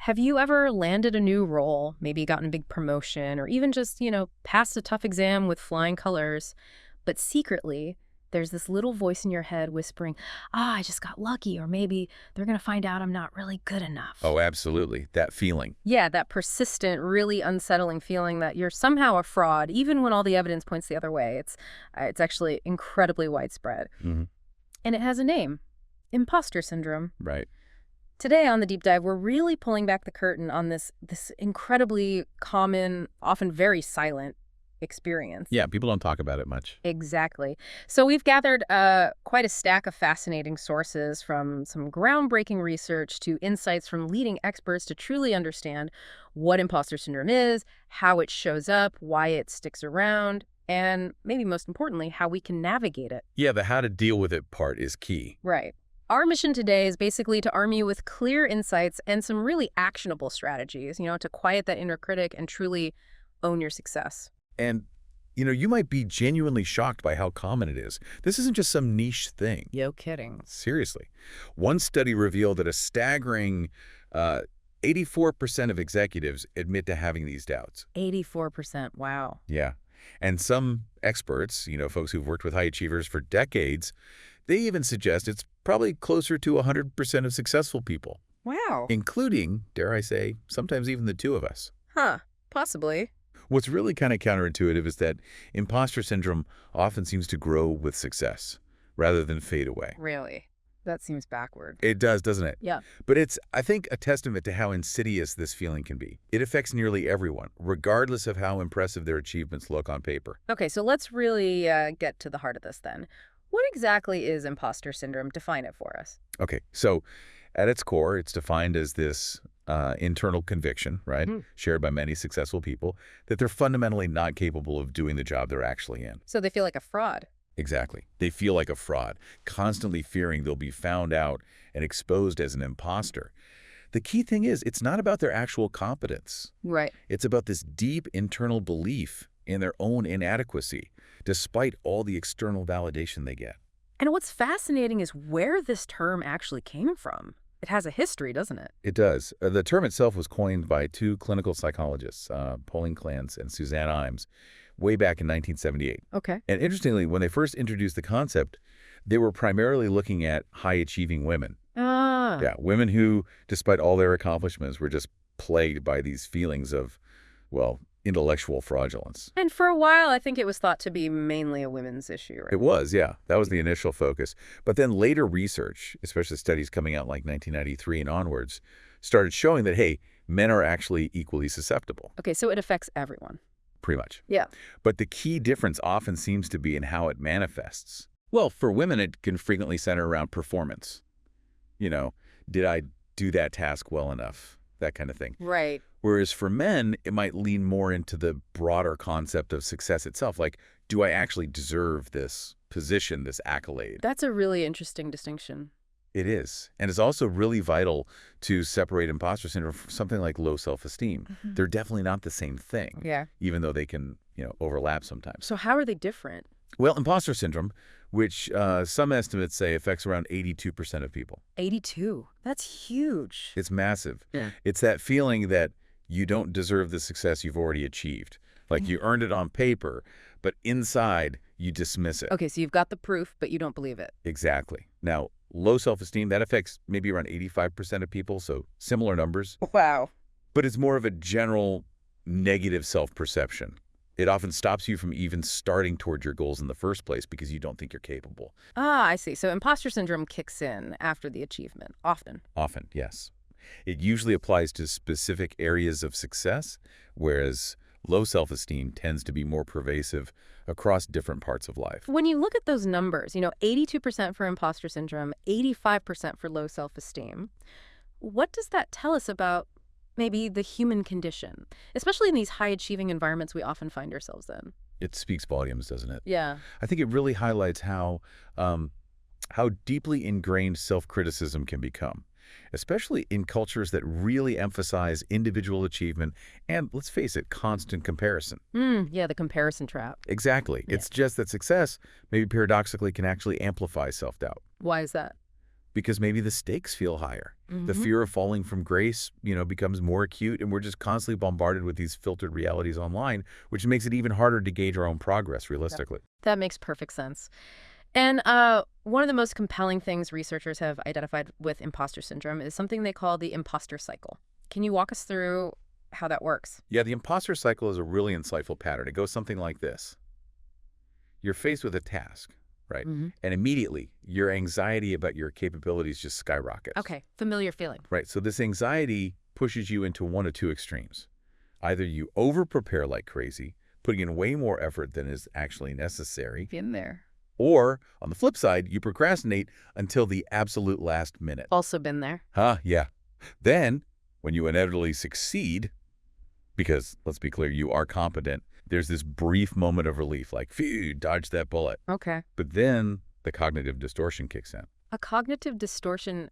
Have you ever landed a new role, maybe gotten a big promotion, or even just, passed a tough exam with flying colors, but secretly there's this little voice in your head whispering, I just got lucky, or maybe they're going to find out I'm not really good enough. Oh, absolutely. That feeling. Yeah, that persistent, really unsettling feeling that you're somehow a fraud, even when all the evidence points the other way. It's actually incredibly widespread. Hmm. And it has a name, Impostor Syndrome. Right. Today on the Deep Dive, we're really pulling back the curtain on this incredibly common, often very silent experience. Yeah, people don't talk about it much. Exactly. So we've gathered quite a stack of fascinating sources, from some groundbreaking research to insights from leading experts to truly understand what imposter syndrome is, how it shows up, why it sticks around, and maybe most importantly, how we can navigate it. Yeah, the how to deal with it part is key. Right. Our mission today is basically to arm you with clear insights and some really actionable strategies, to quiet that inner critic and truly own your success. And, you might be genuinely shocked by how common it is. This isn't just some niche thing. No kidding. Seriously. One study revealed that a staggering 84% of executives admit to having these doubts. 84%. Wow. Yeah. And some experts, folks who've worked with high achievers for decades, they even suggest it's probably closer to 100% of successful people. Wow. Including, dare I say, sometimes even the two of us. Huh. Possibly. What's really kind of counterintuitive is that imposter syndrome often seems to grow with success rather than fade away. Really? That seems backward. It does, doesn't it? Yeah. But it's, I think, a testament to how insidious this feeling can be. It affects nearly everyone, regardless of how impressive their achievements look on paper. Okay, so let's really get to the heart of this then. What exactly is imposter syndrome? Define it for us. Okay, so at its core, it's defined as this internal conviction, right, shared by many successful people, that they're fundamentally not capable of doing the job they're actually in. So they feel like a fraud. Exactly. They feel like a fraud, constantly fearing they'll be found out and exposed as an imposter. The key thing is, it's not about their actual competence. Right. It's about this deep internal belief in their own inadequacy, despite all the external validation they get. And what's fascinating is where this term actually came from. It has a history, doesn't it? It does. The term itself was coined by two clinical psychologists, Pauline Clance and Suzanne Imes, way back in 1978. Okay. And interestingly, when they first introduced the concept, they were primarily looking at high-achieving women. Ah. Yeah, women who, despite all their accomplishments, were just plagued by these feelings of, well, intellectual fraudulence. And for a while, I think it was thought to be mainly a women's issue, right? It was, yeah. That was the initial focus. But then later research, especially studies coming out like 1993 and onwards, started showing that, hey, men are actually equally susceptible. Okay, so it affects everyone. Pretty much. Yeah. But the key difference often seems to be in how it manifests. Well, for women, it can frequently center around performance. Did I do that task well enough? That kind of thing. Right. Whereas for men, it might lean more into the broader concept of success itself. Like, do I actually deserve this position, this accolade? That's a really interesting distinction. It is. And it's also really vital to separate imposter syndrome from something like low self-esteem. They're definitely not the same thing. Yeah. Even though they can, overlap sometimes. So how are they different? Well, imposter syndrome, which some estimates say affects around 82% of people. 82. That's huge. It's massive. Yeah. It's that feeling that you don't deserve the success you've already achieved. Like you earned it on paper, but inside you dismiss it. Okay, so you've got the proof, but you don't believe it. Exactly. Now, low self-esteem, that affects maybe around 85% of people, so similar numbers. Wow. But it's more of a general negative self-perception. It often stops you from even starting toward your goals in the first place because you don't think you're capable. Ah, I see. So imposter syndrome kicks in after the achievement, often. Often, yes. It usually applies to specific areas of success, whereas low self-esteem tends to be more pervasive across different parts of life. When you look at those numbers, 82% for imposter syndrome, 85% for low self-esteem, what does that tell us about maybe the human condition, especially in these high-achieving environments we often find ourselves in? It speaks volumes, doesn't it? Yeah. I think it really highlights how deeply ingrained self-criticism can become, especially in cultures that really emphasize individual achievement and, let's face it, constant comparison. Yeah, the comparison trap. Exactly. Yeah. It's just that success, maybe paradoxically, can actually amplify self-doubt. Why is that? because maybe the stakes feel higher. The Mm-hmm. fear of falling from grace, becomes more acute, and we're just constantly bombarded with these filtered realities online, which makes it even harder to gauge our own progress realistically. That makes perfect sense. And one of the most compelling things researchers have identified with imposter syndrome is something they call the imposter cycle. Can you walk us through how that works? Yeah, the imposter cycle is a really insightful pattern. It goes something like this. You're faced with a task, right? Mm-hmm. And immediately, your anxiety about your capabilities just skyrockets. Okay, familiar feeling. Right, so this anxiety pushes you into one of two extremes. Either you over-prepare like crazy, putting in way more effort than is actually necessary, Been there. or, on the flip side, you procrastinate until the absolute last minute. Also been there. Yeah. Then, when you inevitably succeed, because, let's be clear, you are competent, there's this brief moment of relief, like, phew, dodged that bullet. Okay. But then, the cognitive distortion kicks in. A cognitive distortion.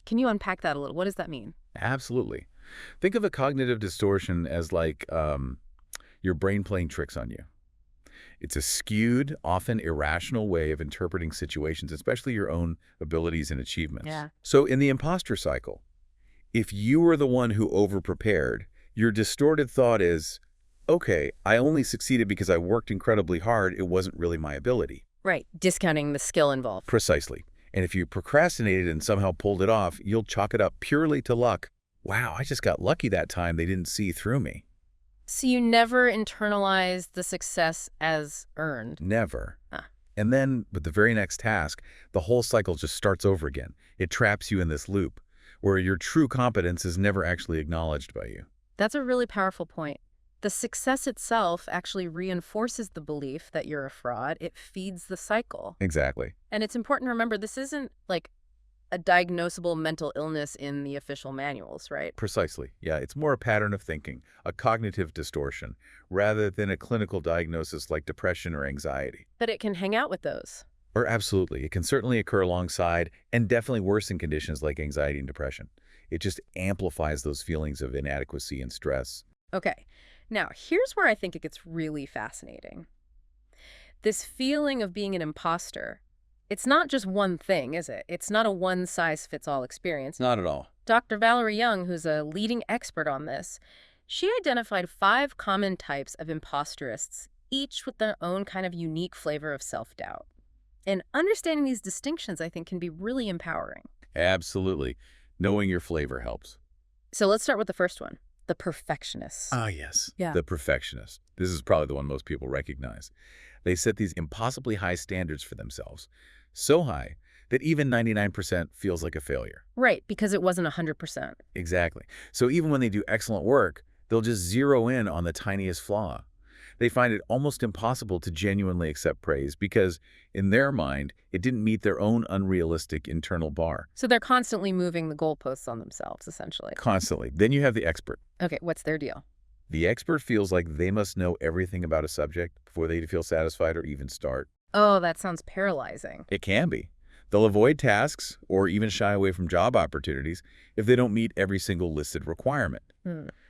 Can you unpack that a little? What does that mean? Absolutely. Think of a cognitive distortion as like your brain playing tricks on you. It's a skewed, often irrational way of interpreting situations, especially your own abilities and achievements. Yeah. So in the imposter cycle, if you were the one who over-prepared, your distorted thought is, okay, I only succeeded because I worked incredibly hard. It wasn't really my ability. Right. Discounting the skill involved. Precisely. And if you procrastinated and somehow pulled it off, you'll chalk it up purely to luck. Wow, I just got lucky that time. They didn't see through me. So you never internalize the success as earned. Never. Huh. And then, with the very next task, the whole cycle just starts over again. It traps you in this loop, where your true competence is never actually acknowledged by you. That's a really powerful point. The success itself actually reinforces the belief that you're a fraud. It feeds the cycle. Exactly. And it's important to remember this isn't like a diagnosable mental illness in the official manuals, right? Precisely. Yeah, it's more a pattern of thinking, a cognitive distortion, rather than a clinical diagnosis like depression or anxiety. But it can hang out with those. Or absolutely. It can certainly occur alongside and definitely worsen conditions like anxiety and depression. It just amplifies those feelings of inadequacy and stress. Okay. Now, here's where I think it gets really fascinating. This feeling of being an imposter, it's not just one thing, is it? It's not a one-size-fits-all experience. Not at all. Dr. Valerie Young, who's a leading expert on this, she identified 5 common types of impostorists, each with their own kind of unique flavor of self-doubt. And understanding these distinctions, I think, can be really empowering. Absolutely. Knowing your flavor helps. So let's start with the first one, the perfectionist. Ah, yes. Yeah. The perfectionist. This is probably the one most people recognize. They set these impossibly high standards for themselves, so high that even 99% feels like a failure. Right, because it wasn't 100%. Exactly. So even when they do excellent work, they'll just zero in on the tiniest flaw. They find it almost impossible to genuinely accept praise because, in their mind, it didn't meet their own unrealistic internal bar. So they're constantly moving the goalposts on themselves, essentially. Constantly. Then you have the expert. Okay, what's their deal? The expert feels like they must know everything about a subject before they feel satisfied or even start. Oh, that sounds paralyzing. It can be. They'll avoid tasks or even shy away from job opportunities if they don't meet every single listed requirement.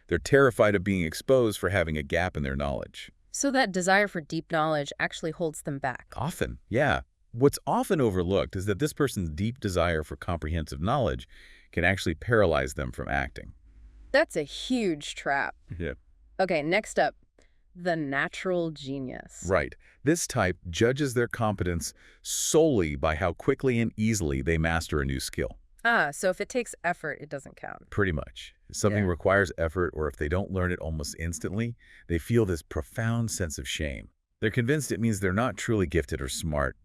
They're terrified of being exposed for having a gap in their knowledge. So that desire for deep knowledge actually holds them back. Often, yeah. What's often overlooked is that this person's deep desire for comprehensive knowledge can actually paralyze them from acting. That's a huge trap. Yeah. Okay, next up, the natural genius. Right. This type judges their competence solely by how quickly and easily they master a new skill. Ah, so if it takes effort, it doesn't count. Pretty much. If something Yeah. requires effort, or if they don't learn it almost instantly, they feel this profound sense of shame. They're convinced it means they're not truly gifted or smart.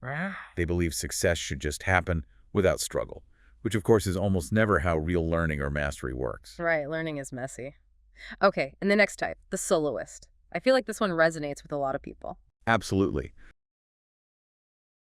They believe success should just happen without struggle, which of course is almost never how real learning or mastery works. Right, learning is messy. Okay, and the next type, the soloist. I feel like this one resonates with a lot of people. Absolutely.